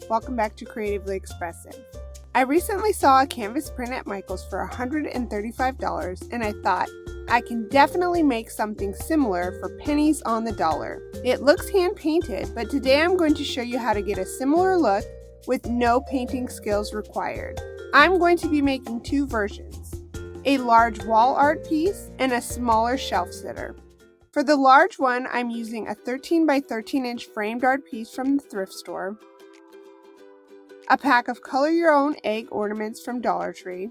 welcome back to Creatively Expressive. I recently saw a canvas print at Michael's for $135 and I thought, I can definitely make something similar for pennies on the dollar. It looks hand painted, but today I'm going to show you how to get a similar look with no painting skills required. I'm going to be making two versions, a large wall art piece and a smaller shelf sitter. For the large one, I'm using a 13 by 13 inch framed art piece from the thrift store, a pack of color your own egg ornaments from Dollar Tree,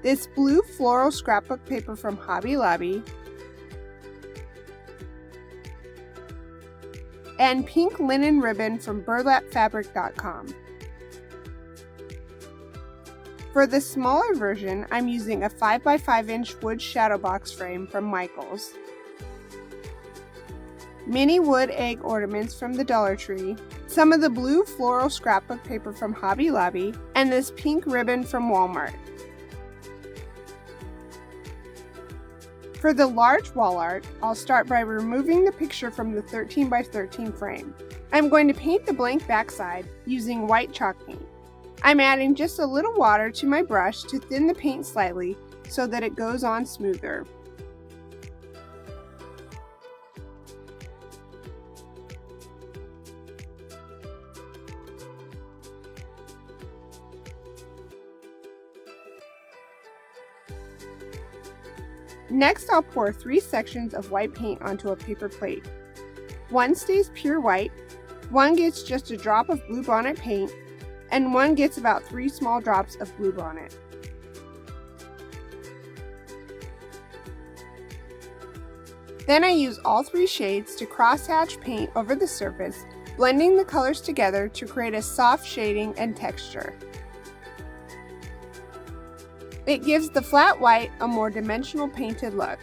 this blue floral scrapbook paper from Hobby Lobby, and pink linen ribbon from burlapfabric.com. For the smaller version, I'm using a 5 by 5 inch wood shadow box frame from Michael's, mini wood egg ornaments from the Dollar Tree, some of the blue floral scrapbook paper from Hobby Lobby, and this pink ribbon from Walmart. For the large wall art, I'll start by removing the picture from the 13 by 13 frame. I'm going to paint the blank backside using white chalk paint. I'm adding just a little water to my brush to thin the paint slightly so that it goes on smoother. Next, I'll pour 3 sections of white paint onto a paper plate. One stays pure white, one gets just a drop of bluebonnet paint, and one gets about 3 small drops of bluebonnet. Then I use all 3 shades to crosshatch paint over the surface, blending the colors together to create a soft shading and texture. It gives the flat white a more dimensional painted look.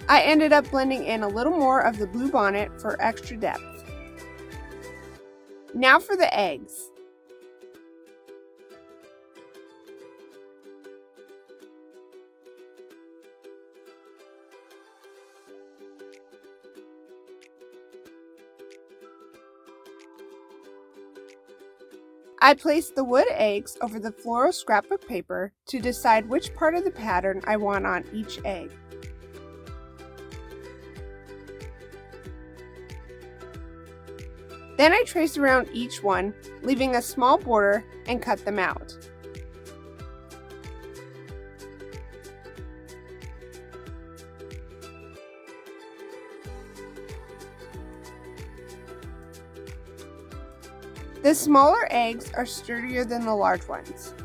I ended up blending in a little more of the bluebonnet for extra depth. Now for the eggs. I placed the wood eggs over the floral scrapbook paper to decide which part of the pattern I want on each egg. Then I trace around each one, leaving a small border, and cut them out. The smaller eggs are sturdier than the large ones.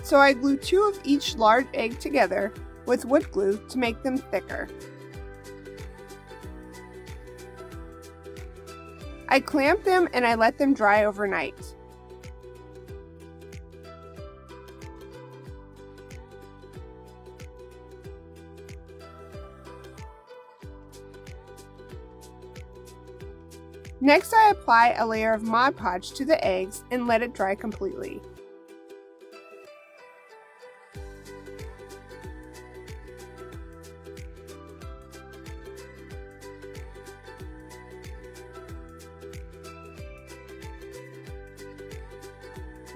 So I glue 2 of each large egg together with wood glue to make them thicker. I clamp them and I let them dry overnight. Next, I apply a layer of Mod Podge to the eggs and let it dry completely.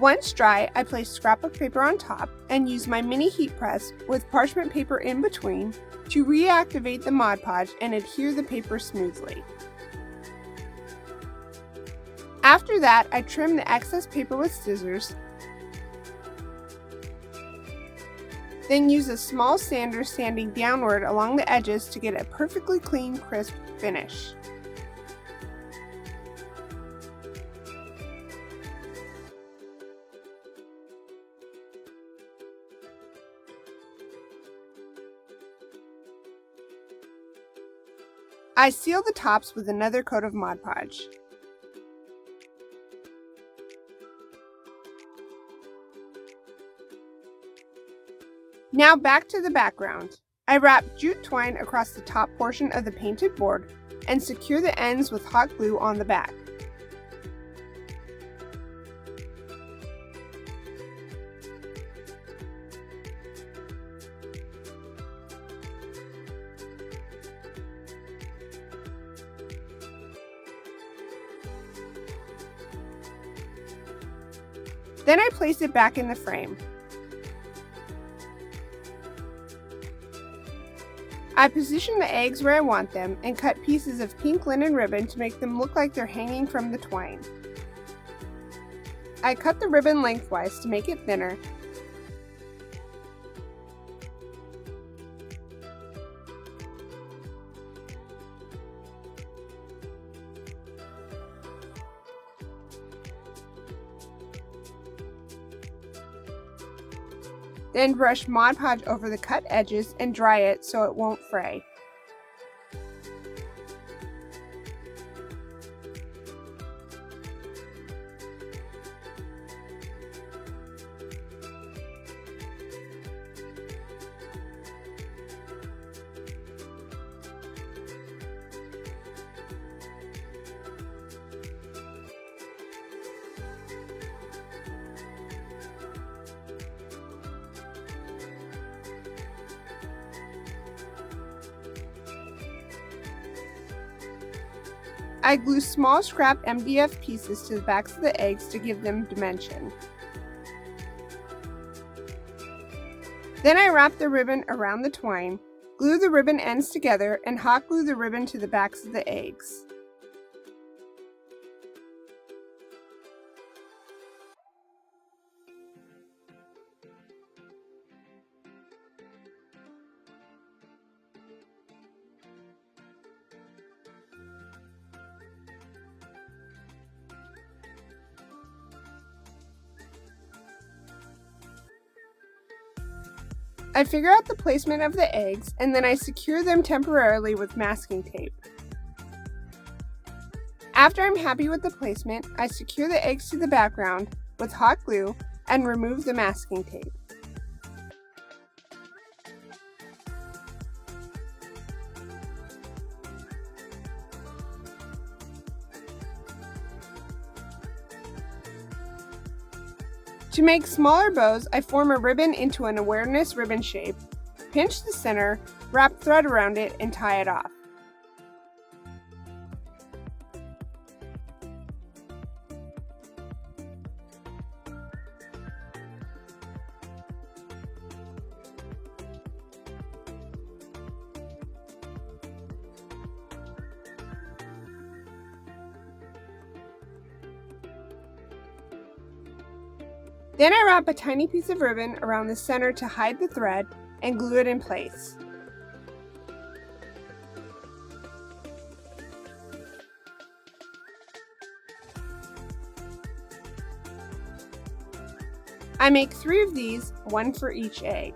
Once dry, I place scrapbook paper on top and use my mini heat press with parchment paper in between to reactivate the Mod Podge and adhere the paper smoothly. After that, I trim the excess paper with scissors, then use a small sander sanding downward along the edges to get a perfectly clean, crisp finish. I seal the tops with another coat of Mod Podge. Now back to the background. I wrap jute twine across the top portion of the painted board and secure the ends with hot glue on the back. Then I place it back in the frame. I position the eggs where I want them and cut pieces of pink linen ribbon to make them look like they're hanging from the twine. I cut the ribbon lengthwise to make it thinner. Then brush Mod Podge over the cut edges and dry it so it won't fray. I glue small scrap MDF pieces to the backs of the eggs to give them dimension. Then I wrap the ribbon around the twine, glue the ribbon ends together, and hot glue the ribbon to the backs of the eggs. I figure out the placement of the eggs and then I secure them temporarily with masking tape. After I'm happy with the placement, I secure the eggs to the background with hot glue and remove the masking tape. To make smaller bows, I form a ribbon into an awareness ribbon shape, pinch the center, wrap thread around it, and tie it off. Then I wrap a tiny piece of ribbon around the center to hide the thread and glue it in place. I make 3 of these, 1 for each egg.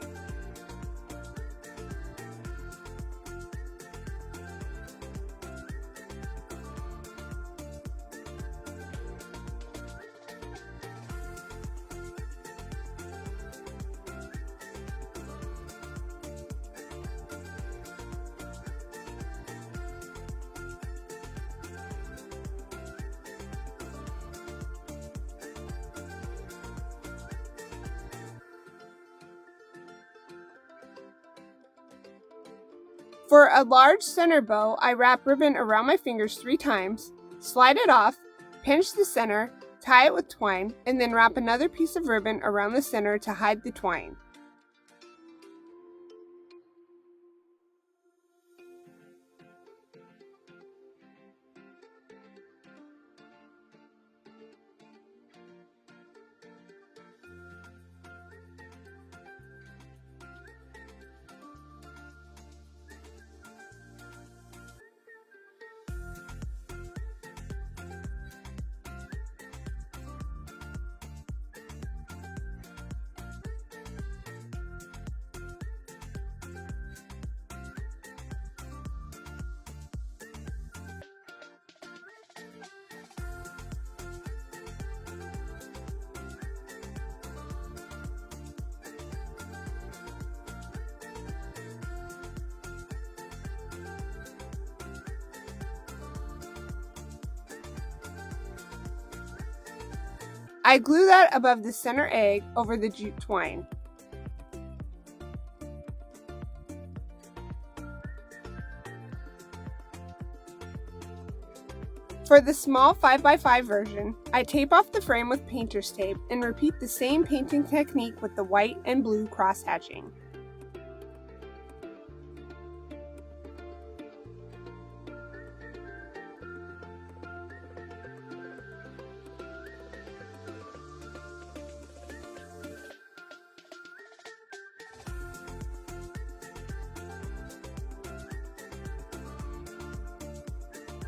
For a large center bow, I wrap ribbon around my fingers 3 times, slide it off, pinch the center, tie it with twine, and then wrap another piece of ribbon around the center to hide the twine. I glue that above the center egg over the jute twine. For the small 5x5 version, I tape off the frame with painter's tape and repeat the same painting technique with the white and blue cross-hatching.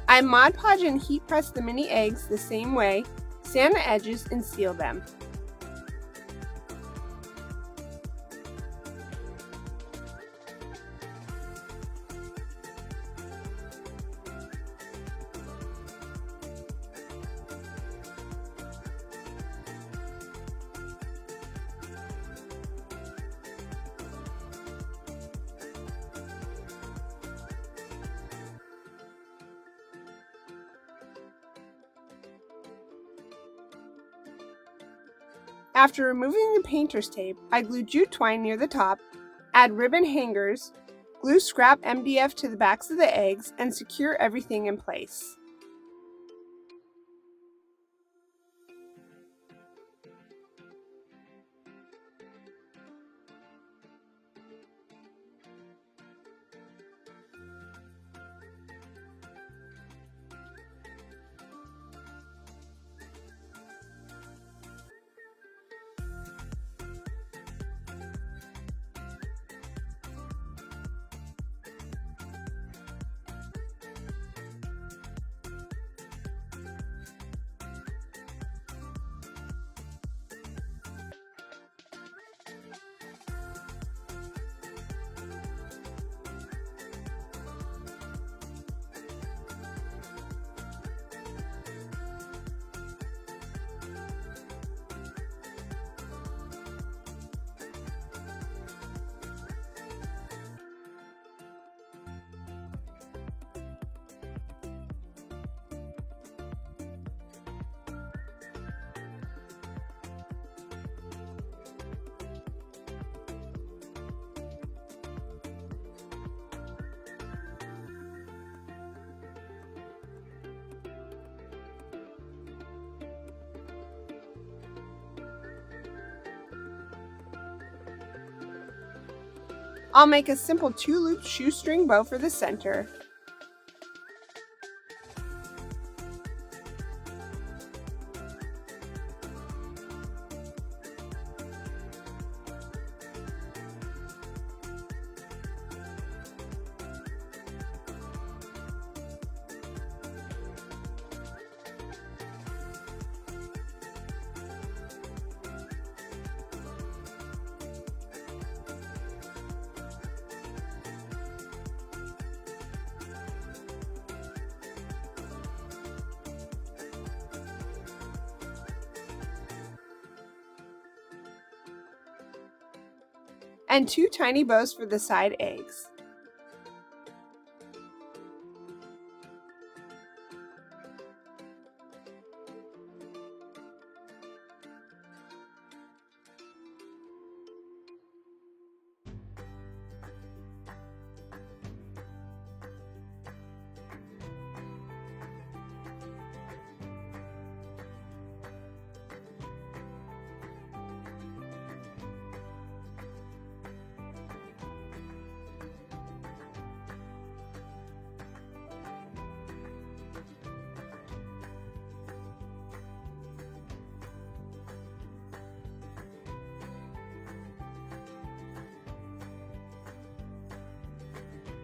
I Mod Podge and heat press the mini eggs the same way, sand the edges, and seal them. After removing the painter's tape, I glue jute twine near the top, add ribbon hangers, glue scrap MDF to the backs of the eggs, and secure everything in place. I'll make a simple 2-loop shoestring bow for the center. And 2 tiny bows for the side eggs.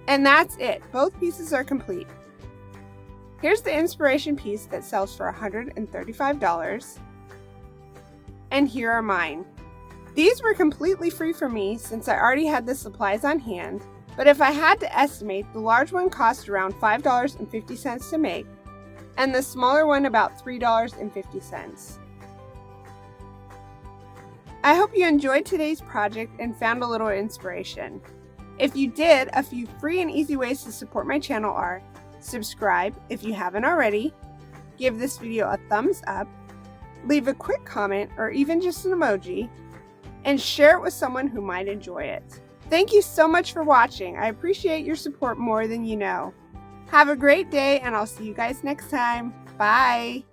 And that's it. Both pieces are complete. Here's the inspiration piece that sells for $135. And here are mine. These were completely free for me since I already had the supplies on hand, but if I had to estimate, the large one cost around $5.50 to make, and the smaller one about $3.50. I hope you enjoyed today's project and found a little inspiration. If you did, a few free and easy ways to support my channel are: subscribe if you haven't already, give this video a thumbs up, leave a quick comment or even just an emoji, and share it with someone who might enjoy it. Thank you so much for watching. I appreciate your support more than you know. Have a great day, and I'll see you guys next time. Bye!